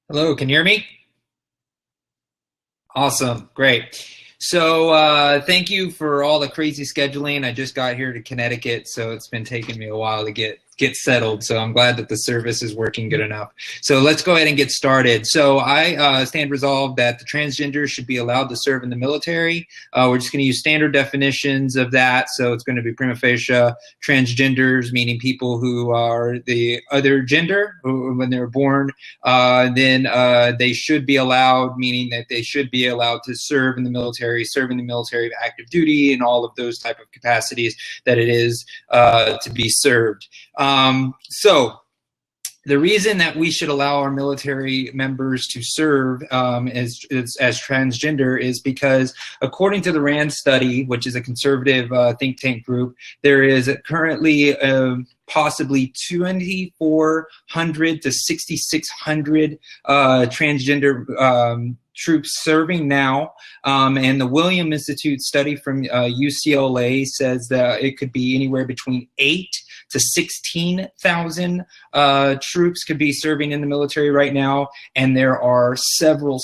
Hello, can you hear me? Awesome, great. So thank you for all the crazy scheduling. I just got here to Connecticut, so it's been taking me a while to get settled. So I'm glad that the service is working good enough. So let's go ahead and get started. So I stand resolved that the transgenders should be allowed to serve in the military. We're just going to use standard definitions of that. So it's going to be prima facie transgenders, meaning people who are the other gender when they're born. Then they should be allowed, meaning that they should be allowed to serve in the military of active duty, and all of those type of capacities that it is to be served. So the reason that we should allow our military members to serve as transgender is because, according to the RAND study, which is a conservative think tank group, there is currently possibly 2,400 to 6,600 transgender troops serving now. And the William Institute study from UCLA says that it could be anywhere between 8 to 16,000 troops could be serving in the military right now, and there are several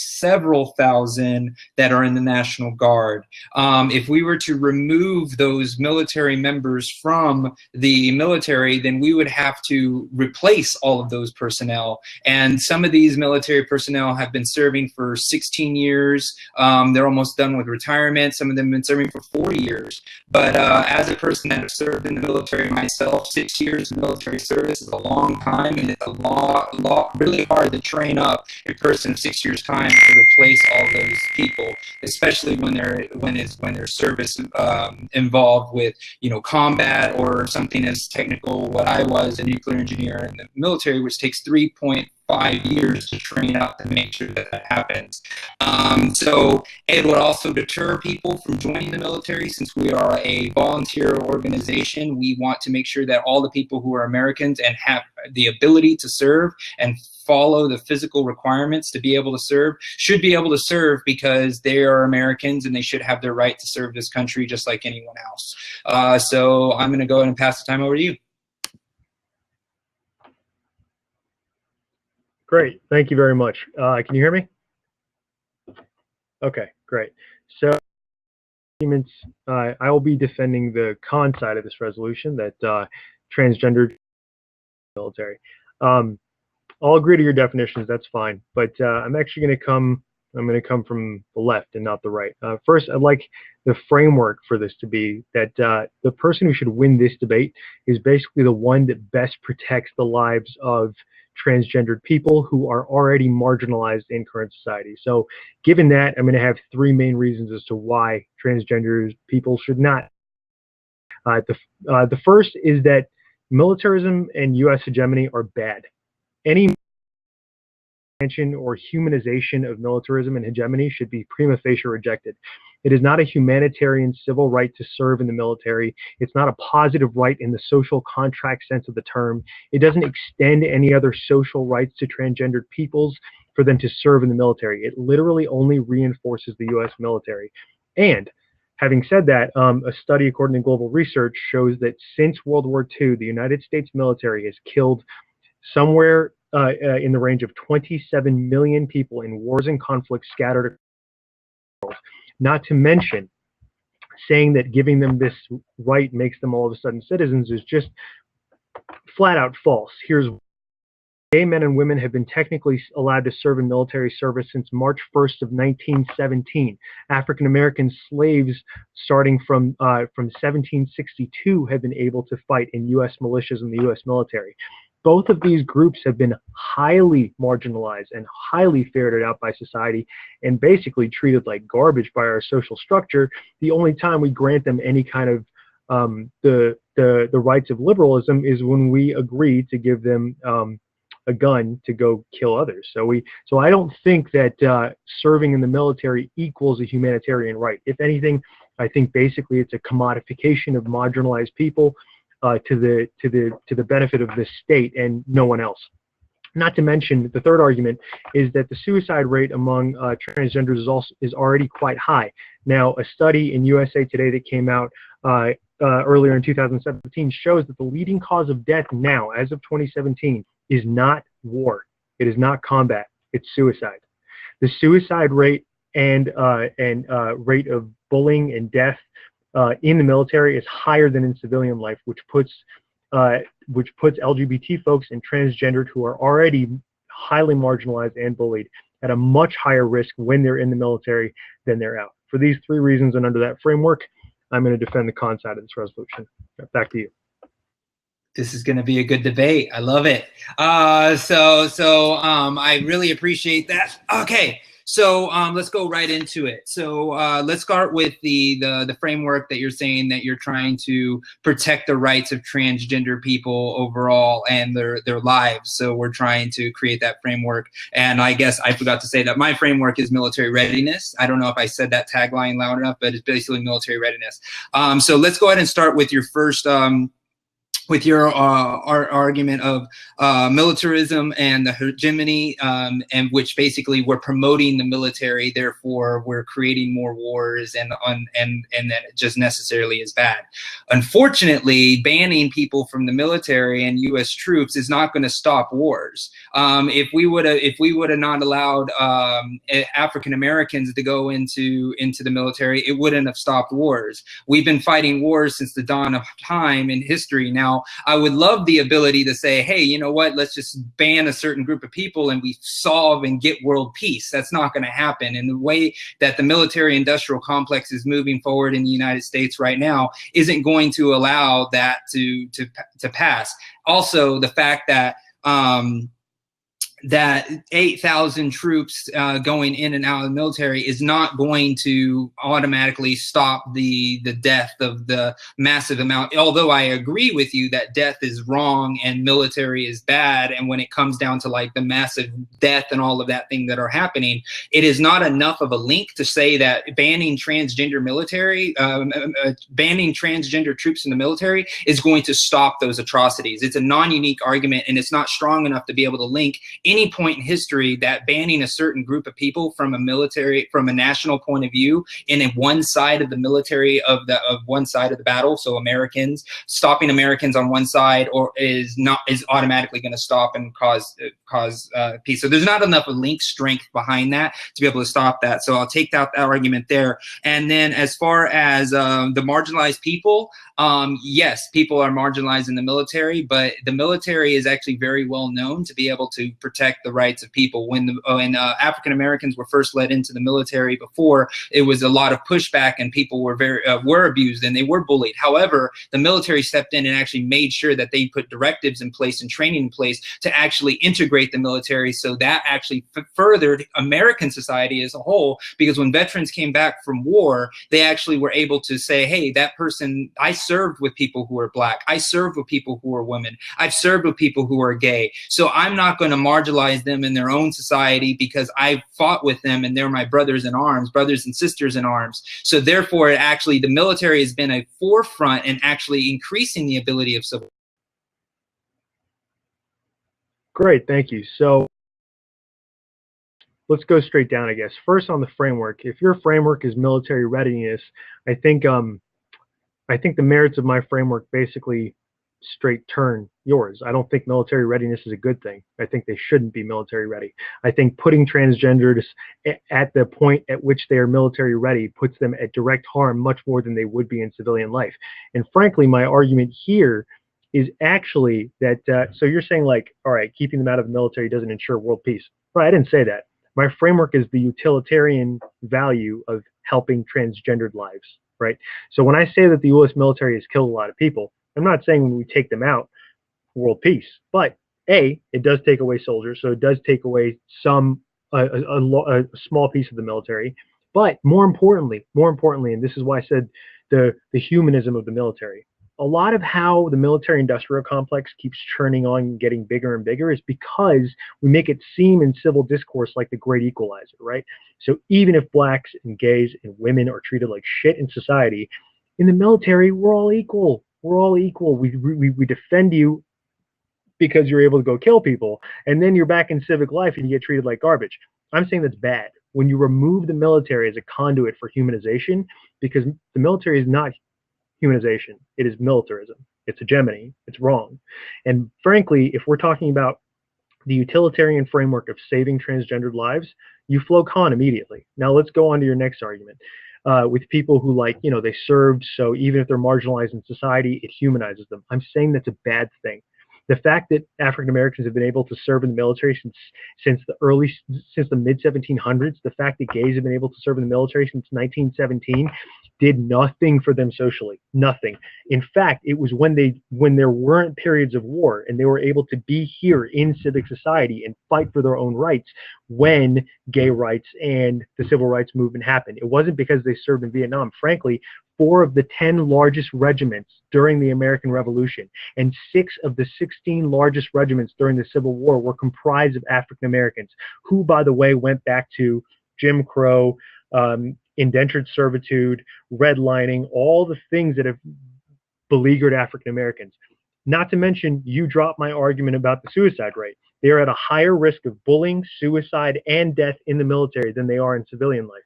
thousand that are in the National Guard. If we were to remove those military members from the military, then we would have to replace all of those personnel. And some of these military personnel have been serving for 16 years. They're almost done with retirement. Some of them have been serving for 40 years. But as a person that has served in the military myself, 6 years of military service is a long time, and it's really hard to train up a person of 6 years' time to replace all those people, especially when their service involved with combat or something as technical. What I was, a nuclear engineer in the military, which takes 3.5 years to train up to make sure that happens. So it would also deter people from joining the military. Since we are a volunteer organization, we want to make sure that all the people who are Americans and have the ability to serve and follow the physical requirements to be able to serve should be able to serve, because they are Americans and they should have their right to serve this country just like anyone else. So I'm going to go ahead and pass the time over to you. Great. Thank you very much. Can you hear me? Okay, great. So, I will be defending the con side of this resolution, that transgender military. I'll agree to your definitions. That's fine. But I'm actually going to come. I'm going to come from the left and not the right. First, I'd like the framework for this to be that the person who should win this debate is basically the one that best protects the lives of transgendered people who are already marginalized in current society. So given that, I'm going to have three main reasons as to why transgender people should not. The first is that militarism and U.S. hegemony are bad. Any expansion or humanization of militarism and hegemony should be prima facie rejected. It is not a humanitarian civil right to serve in the military. It's not a positive right in the social contract sense of the term. It doesn't extend any other social rights to transgendered peoples for them to serve in the military. It literally only reinforces the U.S. military. And having said that, a study according to Global Research shows that since World War II, the United States military has killed somewhere in the range of 27 million people in wars and conflicts scattered across the world. Not to mention, saying that giving them this right makes them all of a sudden citizens is just flat out false. Here's gay men and women have been technically allowed to serve in military service since March 1st of 1917. African American slaves, starting from 1762, have been able to fight in U.S. militias and the U.S. military. Both of these groups have been highly marginalized and highly ferreted out by society and basically treated like garbage by our social structure. The only time we grant them any kind of the rights of liberalism is when we agree to give them a gun to go kill others. So I don't think that serving in the military equals a humanitarian right. If anything, I think basically it's a commodification of marginalized people to the benefit of the state and no one else. Not to mention, the third argument is that the suicide rate among transgenders is already quite high. Now, a study in USA Today that came out earlier in 2017 shows that the leading cause of death now, as of 2017, is not war. It is not combat. It's suicide. The suicide rate and rate of bullying and death in the military is higher than in civilian life, which puts LGBT folks and transgendered who are already highly marginalized and bullied at a much higher risk when they're in the military than they're out. For these three reasons and under that framework, I'm going to defend the con side of this resolution. Back to you. This is going to be a good debate. I love it. I really appreciate that. Okay. So let's go right into it. So let's start with the framework that you're saying that you're trying to protect the rights of transgender people overall and their lives. So we're trying to create that framework. And I guess I forgot to say that my framework is military readiness. I don't know if I said that tagline loud enough, but it's basically military readiness. So let's go ahead and start with your first with your argument of militarism and the hegemony, and which basically we're promoting the military, therefore we're creating more wars, and that it just necessarily is bad. Unfortunately, banning people from the military and U.S. troops is not going to stop wars. If we would have not allowed African Americans to go into the military, it wouldn't have stopped wars. We've been fighting wars since the dawn of time in history. Now, I would love the ability to say, hey, you know what, let's just ban a certain group of people and we solve and get world peace. That's not going to happen. And the way that the military industrial complex is moving forward in the United States right now isn't going to allow that to pass. Also, the fact that that 8,000 troops going in and out of the military is not going to automatically stop the death of the massive amount. Although I agree with you that death is wrong and military is bad, and when it comes down to like the massive death and all of that thing that are happening, it is not enough of a link to say that banning transgender troops in the military is going to stop those atrocities. It's a non-unique argument, and it's not strong enough to be able to link any point in history that banning a certain group of people from a national point of view in one side of the military of one side of the battle, so Americans, stopping Americans on one side is automatically going to stop and cause peace. So there's not enough of link strength behind that to be able to stop that. So I'll take that argument there. And then as far as the marginalized people, yes, people are marginalized in the military, but the military is actually very well known to be able to protect the rights of people. When African Americans were first led into the military, before, it was a lot of pushback and people were abused and they were bullied. However, the military stepped in and actually made sure that they put directives in place and training in place to actually integrate the military. So that actually furthered American society as a whole, because when veterans came back from war, they actually were able to say, hey, that person, I served with people who are black, I served with people who are women, I've served with people who are gay, so I'm not going to marginalize them in their own society because I fought with them and they're my brothers in arms, brothers and sisters in arms. So therefore, actually, the military has been a forefront in actually increasing the ability of civil. Great, thank you. So let's go straight down, I guess. First, on the framework. If your framework is military readiness, I think the merits of my framework basically straight turn yours. I don't think military readiness is a good thing. I think they shouldn't be military ready. I think putting transgenders at the point at which they are military ready puts them at direct harm much more than they would be in civilian life. And frankly, my argument here is actually that, so you're saying like, all right, keeping them out of the military doesn't ensure world peace. Right, I didn't say that. My framework is the utilitarian value of helping transgendered lives, right? So when I say that the U.S. military has killed a lot of people, I'm not saying when we take them out, world peace. But A, it does take away soldiers, so it does take away a small piece of the military. But more importantly, and this is why I said the humanism of the military. A lot of how the military-industrial complex keeps churning on and getting bigger and bigger is because we make it seem in civil discourse like the great equalizer, right? So even if blacks and gays and women are treated like shit in society, in the military, we're all equal. We're all equal. We defend you because you're able to go kill people, and then you're back in civic life and you get treated like garbage. I'm saying that's bad. When you remove the military as a conduit for humanization, because the military is not humanization, it is militarism. It's hegemony. It's wrong. And frankly, if we're talking about the utilitarian framework of saving transgendered lives, you flow con immediately. Now let's go on to your next argument. With people who, like, they served, so even if they're marginalized in society, it humanizes them. I'm saying that's a bad thing. The fact that African Americans have been able to serve in the military since the mid 1700s, the fact that gays have been able to serve in the military since 1917, did nothing for them socially. Nothing. In fact, it was when there weren't periods of war and they were able to be here in civic society and fight for their own rights when gay rights and the civil rights movement happened. It wasn't because they served in Vietnam. Frankly, 4 of the 10 largest regiments during the American Revolution and 6 of the 16 largest regiments during the Civil War were comprised of African Americans, who, by the way, went back to Jim Crow, indentured servitude, redlining, all the things that have beleaguered African Americans. Not to mention, you dropped my argument about the suicide rate. They are at a higher risk of bullying, suicide, and death in the military than they are in civilian life.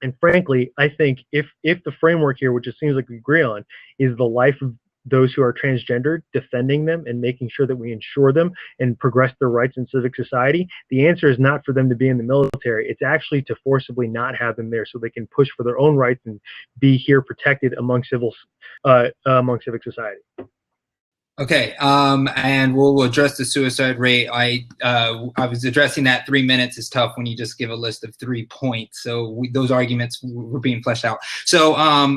And frankly, I think if the framework here, which it seems like we agree on, is the life of those who are transgendered, defending them and making sure that we ensure them and progress their rights in civic society, the answer is not for them to be in the military. It's actually to forcibly not have them there so they can push for their own rights and be here protected among civic society. Okay, and we'll address the suicide rate. I was addressing that. 3 minutes is tough when you just give a list of 3 points. So those arguments were being fleshed out. So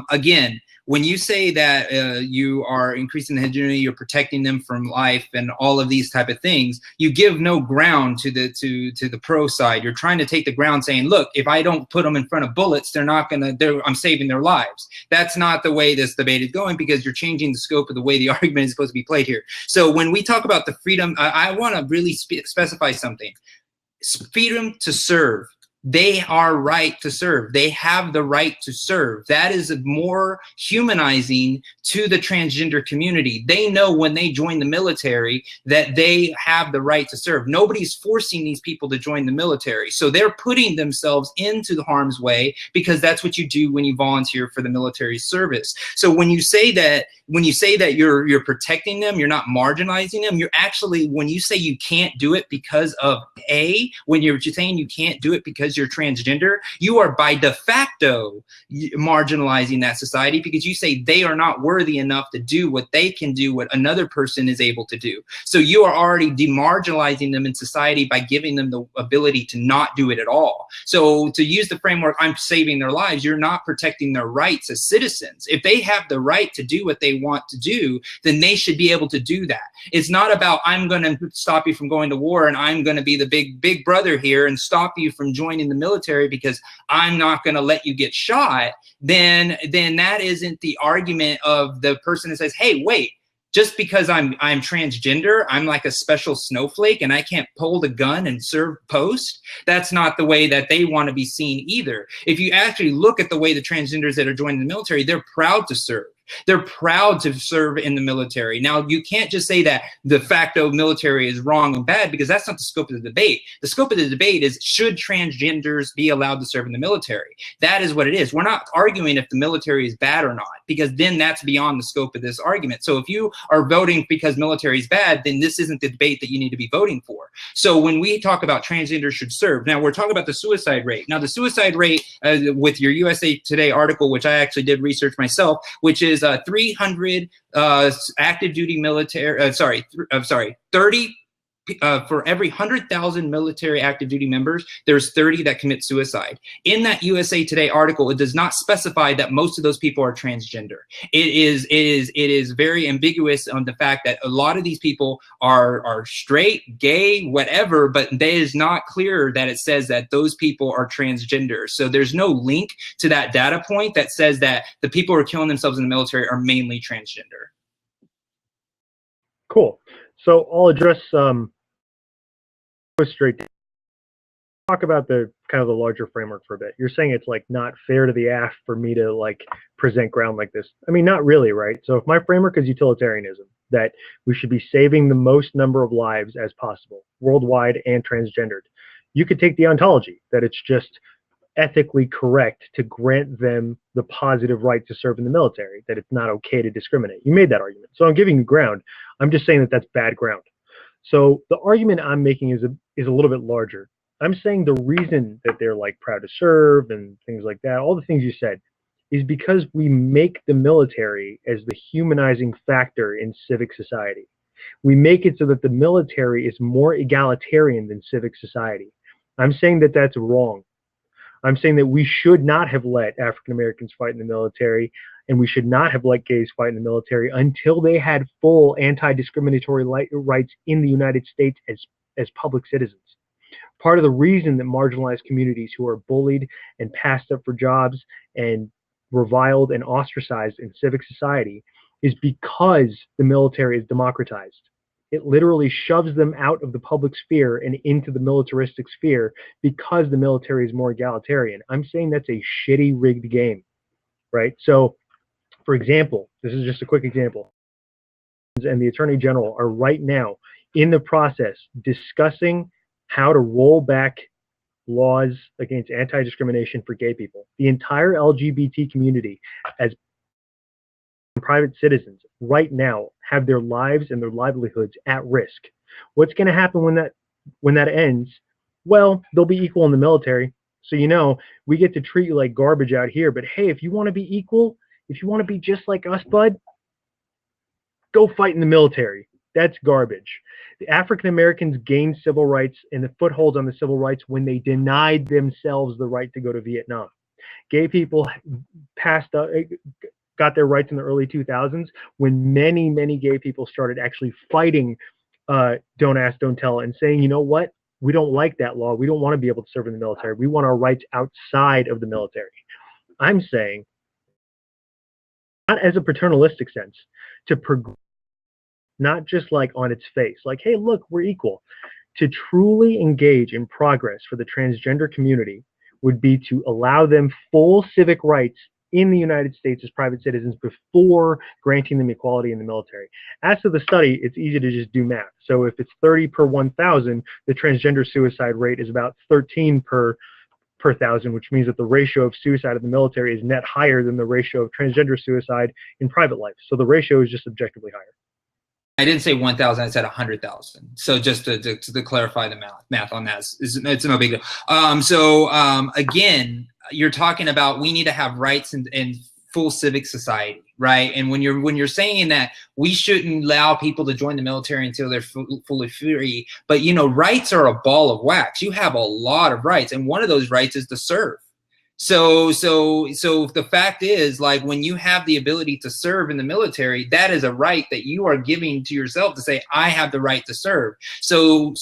again, when you say that you are increasing the heterogeneity, you're protecting them from life and all of these type of things, you give no ground to the pro side. You're trying to take the ground saying, look, if I don't put them in front of bullets, I'm saving their lives. That's not the way this debate is going, because you're changing the scope of the way the argument is supposed to be played here. So when we talk about the freedom, I want to really specify something. Freedom to serve. They are right to serve. They have the right to serve. That is more humanizing to the transgender community. They know when they join the military that they have the right to serve. Nobody's forcing these people to join the military. So they're putting themselves into the harm's way because that's what you do when you volunteer for the military service. So when you say that you're protecting them, you're not marginalizing them. You're actually, when you say you can't do it because of when you're saying you can't do it because you're transgender, you are by de facto marginalizing that society, because you say they are not worthy enough to do what they can do, what another person is able to do. So you are already demarginalizing them in society by giving them the ability to not do it at all. So to use the framework, I'm saving their lives, you're not protecting their rights as citizens. If they have the right to do what they want to do, then they should be able to do that. It's not about, I'm going to stop you from going to war and I'm going to be the big brother here and stop you from joining the military because I'm not going to let you get shot. Then that isn't the argument of the person that says, hey, wait, just because I'm transgender, I'm like a special snowflake and I can't pull the gun and serve post. That's not the way that they want to be seen either. If you actually look at the way the transgenders that are joining the military, they're proud to serve. They're proud to serve in the military. Now, you can't just say that de facto military is wrong and bad, because that's not the scope of the debate. The scope of the debate is, should transgenders be allowed to serve in the military? That is what it is. We're not arguing if the military is bad or not, because then that's beyond the scope of this argument. So if you are voting because military is bad, then this isn't the debate that you need to be voting for. So when we talk about transgenders should serve, now we're talking about the suicide rate. Now the suicide rate with your USA Today article, which I actually did research myself, which is 300 active duty military, 30 for every 100,000 military active duty members, there's 30 that commit suicide. In that USA Today article, it does not specify that most of those people are transgender. It is very ambiguous on the fact that a lot of these people are straight, gay, whatever, but it is not clear that it says that those people are transgender. So there's no link to that data point that says that the people who are killing themselves in the military are mainly transgender. Cool. So I'll address straight. Talk about the kind of the larger framework for a bit. You're saying it's like not fair to the AF for me to like present ground like this. I mean, not really, right? So if my framework is utilitarianism, that we should be saving the most number of lives as possible, worldwide and transgendered, you could take the ontology that it's just ethically correct to grant them the positive right to serve in the military, that it's not okay to discriminate. You made that argument. So I'm giving you ground. I'm just saying that that's bad ground. So the argument I'm making is a little bit larger. I'm saying the reason that they're like proud to serve and things like that, all the things you said, is because we make the military as the humanizing factor in civic society. We make it so that the military is more egalitarian than civic society. I'm saying that that's wrong. I'm saying that we should not have let African Americans fight in the military, and we should not have let gays fight in the military until they had full anti-discriminatory rights in the United States as public citizens. Part of the reason that marginalized communities who are bullied and passed up for jobs and reviled and ostracized in civic society is because the military is democratized. It literally shoves them out of the public sphere and into the militaristic sphere because the military is more egalitarian. I'm saying that's a shitty, rigged game, right? So, for example, this is just a quick example, and the Attorney General are right now in the process discussing how to roll back laws against anti-discrimination for gay people. The entire LGBT community, as private citizens, right now have their lives and their livelihoods at risk. What's going to happen when that ends? Well, they'll be equal in the military. So, you know, we get to treat you like garbage out here, but hey, if you want to be equal, if you want to be just like us, bud, go fight in the military. That's garbage. The African Americans gained civil rights and the footholds on the civil rights when they denied themselves the right to go to Vietnam. Gay people got their rights in the early 2000s when many, many gay people started actually fighting Don't Ask, Don't Tell, and saying, you know what? We don't like that law. We don't want to be able to serve in the military. We want our rights outside of the military. I'm saying, not as a paternalistic sense, to progress, not just like on its face, like, hey, look, we're equal. To truly engage in progress for the transgender community would be to allow them full civic rights in the United States as private citizens before granting them equality in the military. As to the study, it's easy to just do math. So if it's 30 per 1,000, the transgender suicide rate is about 13 per 1,000, which means that the ratio of suicide in the military is net higher than the ratio of transgender suicide in private life. So the ratio is just objectively higher. I didn't say 1,000. I said 100,000. So just to clarify the math on that, it's no big deal. Again, you're talking about we need to have rights and full civic society, right? And when you're saying that we shouldn't allow people to join the military until they're fully free, but you know, rights are a ball of wax. You have a lot of rights, and one of those rights is to serve. So the fact is, like, when you have the ability to serve in the military, that is a right that you are giving to yourself to say, I have the right to serve. So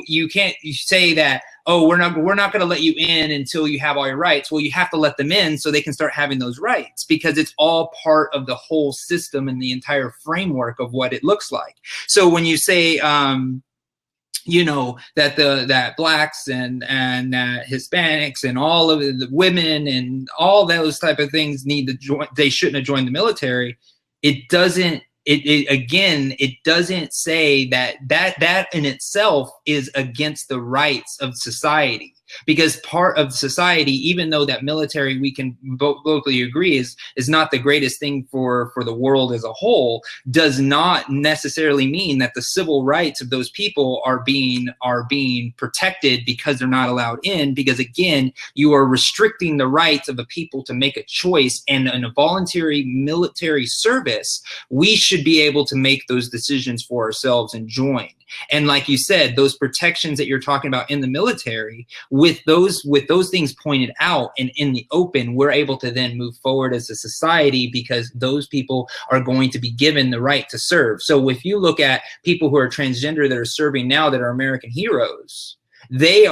you can't say that, oh, we're not going to let you in until you have all your rights. Well, you have to let them in so they can start having those rights, because it's all part of the whole system and the entire framework of what it looks like. So when you say, you know, that blacks and Hispanics and all of the women and all those type of things need to join, they shouldn't have joined the military. It doesn't. It doesn't say that in itself is against the rights of society, because part of society, even though that military, we can locally agree is not the greatest thing for the world as a whole, does not necessarily mean that the civil rights of those people are being protected because they're not allowed in. Because again, you are restricting the rights of the people to make a choice, and in a voluntary military service, we should be able to make those decisions for ourselves and join. And like you said, those protections that you're talking about in the military, with those things pointed out and in the open, we're able to then move forward as a society, because those people are going to be given the right to serve. So if you look at people who are transgender that are serving now that are American heroes, they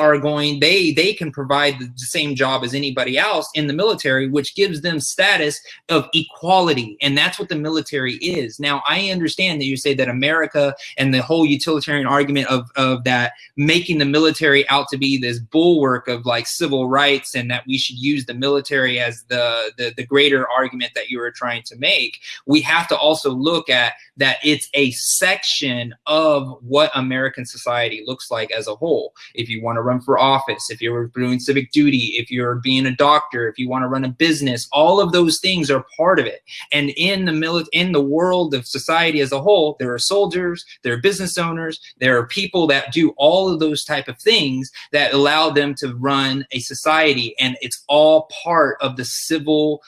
can provide the same job as anybody else in the military, which gives them status of equality. And that's what the military is. Now, I understand that you say that America and the whole utilitarian argument of that making the military out to be this bulwark of like civil rights, and that we should use the military as the greater argument that you were trying to make. We have to also look at that it's a section of what American society looks like as a whole. If you want to run for office, if you're doing civic duty, if you're being a doctor, if you want to run a business, all of those things are part of it. And in the world of society as a whole, there are soldiers, there are business owners, there are people that do all of those type of things that allow them to run a society, and it's all part of the civil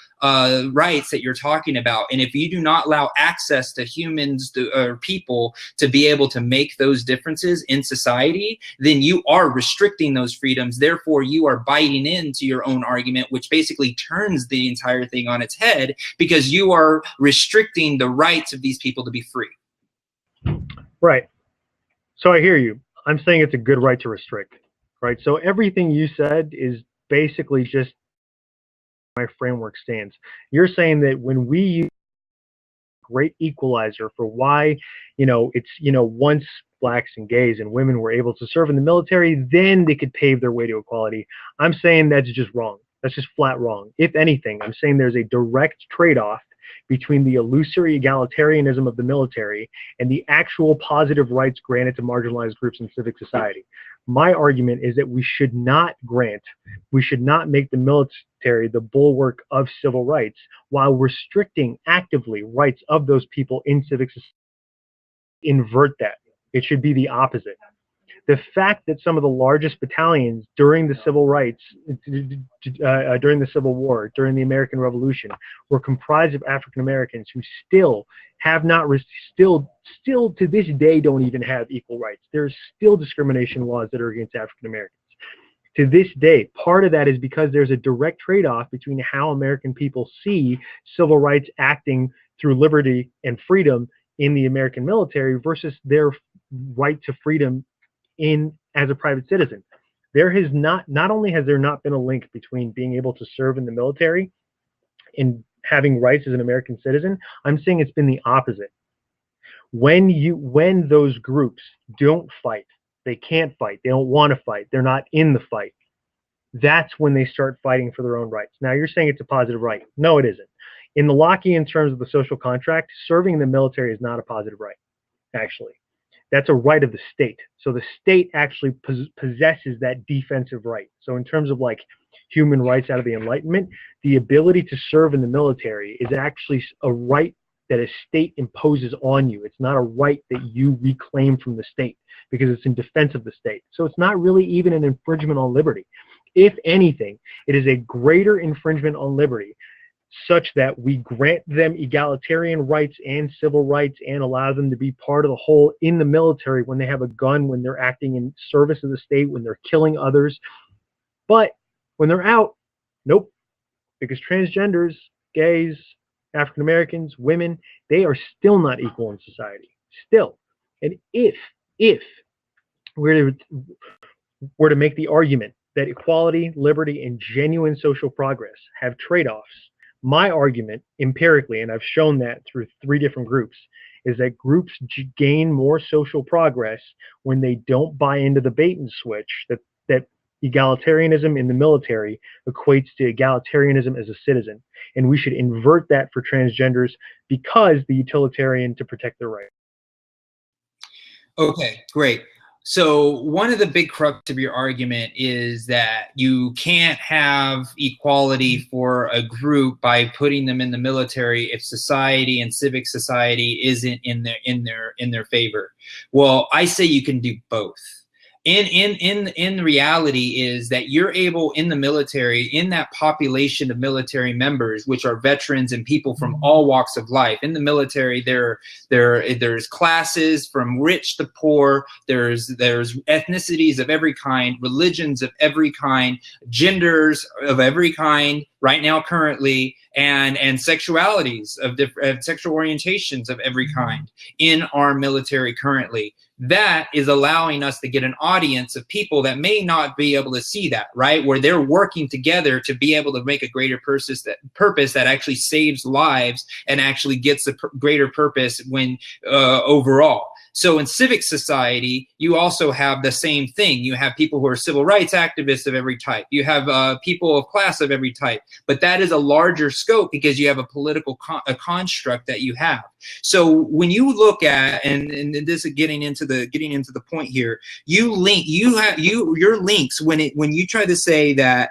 rights that you're talking about. And if you do not allow access to humans or people to be able to make those differences in society, then you are restricting those freedoms. Therefore, you are biting into your own argument, which basically turns the entire thing on its head, because you are restricting the rights of these people to be free. Right. So I hear you. I'm saying it's a good right to restrict, right? So everything you said is basically just my framework stands. You're saying that when we use great equalizer for why, it's, once blacks and gays and women were able to serve in the military, then they could pave their way to equality. I'm saying that's just wrong. That's just flat wrong. If anything, I'm saying there's a direct trade-off between the illusory egalitarianism of the military and the actual positive rights granted to marginalized groups in civic society. My argument is that we should not make the military the bulwark of civil rights while restricting actively rights of those people in civic society. Invert that. It should be the opposite. The fact that some of the largest battalions during the civil rights, during the Civil War, during the American Revolution, were comprised of African Americans who still have not, still to this day don't even have equal rights. There's still discrimination laws that are against African Americans. To this day, part of that is because there's a direct trade-off between how American people see civil rights acting through liberty and freedom in the American military versus their right to freedom as a private citizen. There has not only has there not been a link between being able to serve in the military and having rights as an American citizen, I'm saying it's been the opposite. When those groups don't fight, they can't fight, they don't want to fight, they're not in the fight, that's when they start fighting for their own rights. Now you're saying it's a positive right. No, it isn't. In the Lockean terms of the social contract, serving in the military is not a positive right, actually. That's a right of the state. So the state actually possesses that defensive right. So in terms of like human rights out of the Enlightenment, the ability to serve in the military is actually a right that a state imposes on you. It's not a right that you reclaim from the state because it's in defense of the state. So it's not really even an infringement on liberty. If anything, it is a greater infringement on liberty, such that we grant them egalitarian rights and civil rights and allow them to be part of the whole in the military when they have a gun, when they're acting in service of the state, when they're killing others. But when they're out, nope, because transgenders, gays, African Americans, women, they are still not equal in society, still. And if we're to make the argument that equality, liberty, and genuine social progress have trade-offs, my argument empirically, and I've shown that through 3 different groups, is that groups gain more social progress when they don't buy into the bait and switch that egalitarianism in the military equates to egalitarianism as a citizen. And we should invert that for transgenders because the utilitarian to protect their rights. Okay, great. So one of the big crux of your argument is that you can't have equality for a group by putting them in the military if society and civic society isn't in their favor. Well, I say you can do both. In reality is that you're able in the military, in that population of military members, which are veterans and people from all walks of life. In the military, there's classes from rich to poor. There's ethnicities of every kind, religions of every kind, genders of every kind right now currently, and sexualities of different sexual orientations of every kind in our military currently. That is allowing us to get an audience of people that may not be able to see that, right? Where they're working together to be able to make a greater purpose that actually saves lives and actually gets a greater purpose when overall. So in civic society, you also have the same thing. You have people who are civil rights activists of every type. You have people of class of every type. But that is a larger scope because you have a political construct that you have. So when you look at, and this is getting into the point here, your links when you try to say that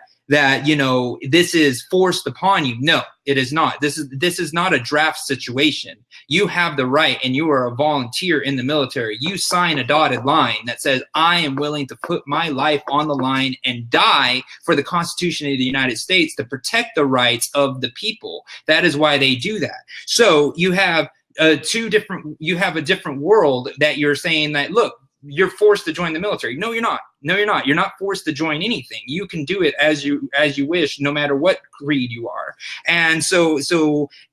you know this is forced upon you. No, it is not. This is not a draft situation. You have the right, and you are a volunteer in the military. You sign a dotted line that says, I am willing to put my life on the line and die for the Constitution of the United States to protect the rights of the people. That is why they do that. So you have a different world that you're saying that, look, you're forced to join the military. No, you're not. No, you're not. You're not forced to join anything. You can do it as you wish, no matter what creed you are. And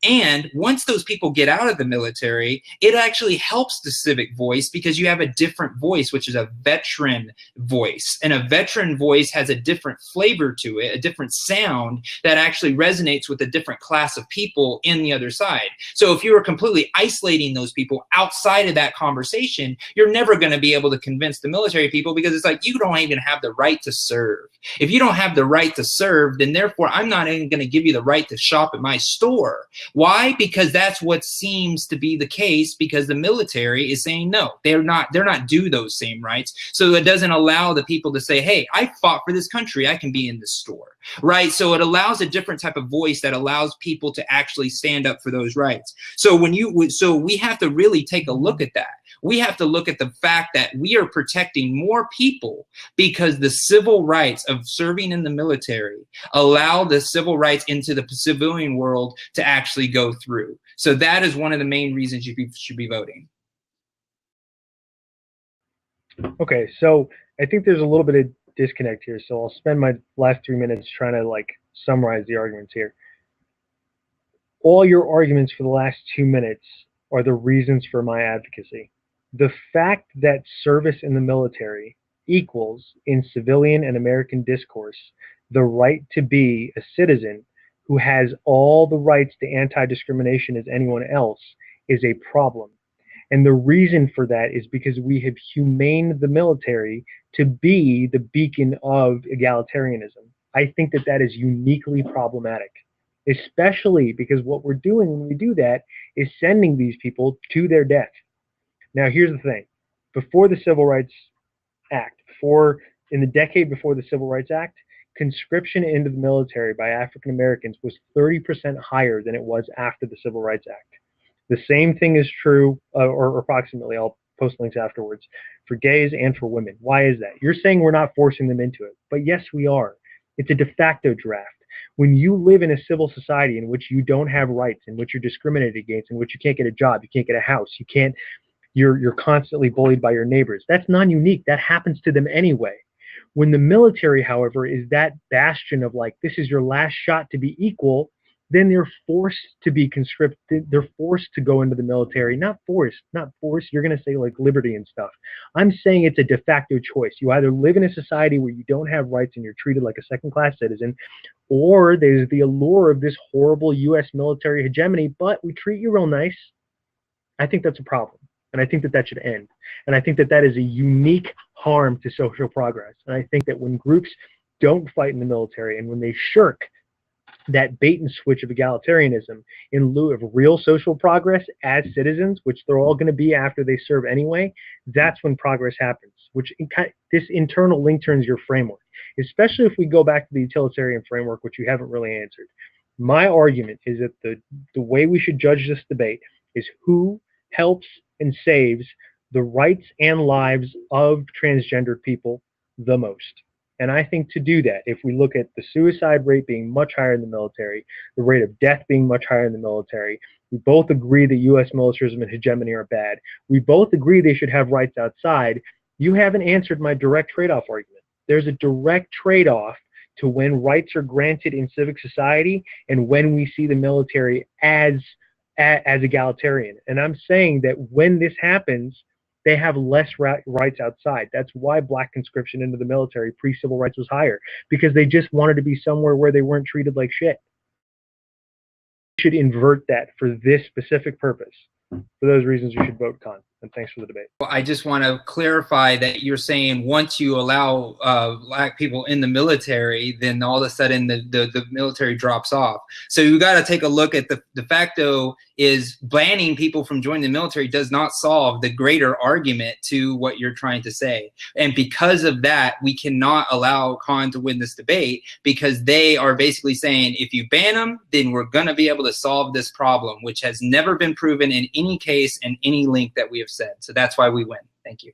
and once those people get out of the military, it actually helps the civic voice because you have a different voice, which is a veteran voice. And a veteran voice has a different flavor to it, a different sound that actually resonates with a different class of people in the other side. So if you were completely isolating those people outside of that conversation, you're never going to be able to convince the military people, because it's like, you don't even have the right to serve. If you don't have the right to serve, then therefore I'm not even going to give you the right to shop at my store. Why? Because that's what seems to be the case, because the military is saying no, they're not due those same rights. So it doesn't allow the people to say, hey, I fought for this country, I can be in this store, right? So it allows a different type of voice that allows people to actually stand up for those rights. So we have to really take a look at that. We have to look at the fact that we are protecting more people because the civil rights of serving in the military allow the civil rights into the civilian world to actually go through. So that is one of the main reasons you should be voting. Okay, so I think there's a little bit of disconnect here, so I'll spend my last 3 minutes trying to summarize the arguments here. All your arguments for the last 2 minutes are the reasons for my advocacy. The fact that service in the military equals, in civilian and American discourse, the right to be a citizen who has all the rights to anti-discrimination as anyone else is a problem. And the reason for that is because we have humaned the military to be the beacon of egalitarianism. I think that that is uniquely problematic, especially because what we're doing when we do that is sending these people to their death. Now, here's the thing. Before the Civil Rights Act, in the decade before the Civil Rights Act, conscription into the military by African Americans was 30% higher than it was after the Civil Rights Act. The same thing is true, or approximately, I'll post links afterwards, for gays and for women. Why is that? You're saying we're not forcing them into it, but yes, we are. It's a de facto draft. When you live in a civil society in which you don't have rights, in which you're discriminated against, in which you can't get a job, you can't get a house, you're constantly bullied by your neighbors. That's non-unique. That happens to them anyway. When the military, however, is that bastion of this is your last shot to be equal, then they're forced to be conscripted. They're forced to go into the military. Not forced. You're going to say liberty and stuff. I'm saying it's a de facto choice. You either live in a society where you don't have rights and you're treated like a second-class citizen, or there's the allure of this horrible U.S. military hegemony, but we treat you real nice. I think that's a problem. And I think that that should end. And I think that that is a unique harm to social progress. And I think that when groups don't fight in the military and when they shirk that bait and switch of egalitarianism in lieu of real social progress as citizens, which they're all going to be after they serve anyway, that's when progress happens, this internal link turns your framework, especially if we go back to the utilitarian framework, which you haven't really answered. My argument is that the way we should judge this debate is who helps and saves the rights and lives of transgender people the most. And I think to do that, if we look at the suicide rate being much higher in the military, the rate of death being much higher in the military, we both agree that U.S. militarism and hegemony are bad. We both agree they should have rights outside. You haven't answered my direct trade-off argument. There's a direct trade-off to when rights are granted in civic society and when we see the military as egalitarian. And I'm saying that when this happens, they have less rights outside. That's why black conscription into the military pre-civil rights was higher, because they just wanted to be somewhere where they weren't treated like shit. We should invert that for this specific purpose. For those reasons, you should vote con. And thanks for the debate. Well, I just want to clarify that you're saying once you allow black people in the military, then all of a sudden the military drops off. So you got to take a look at the de facto is banning people from joining the military does not solve the greater argument to what you're trying to say. And because of that, we cannot allow Khan to win this debate, because they are basically saying if you ban them, then we're going to be able to solve this problem, which has never been proven in any case and any link that we have said. So that's why we win. Thank you.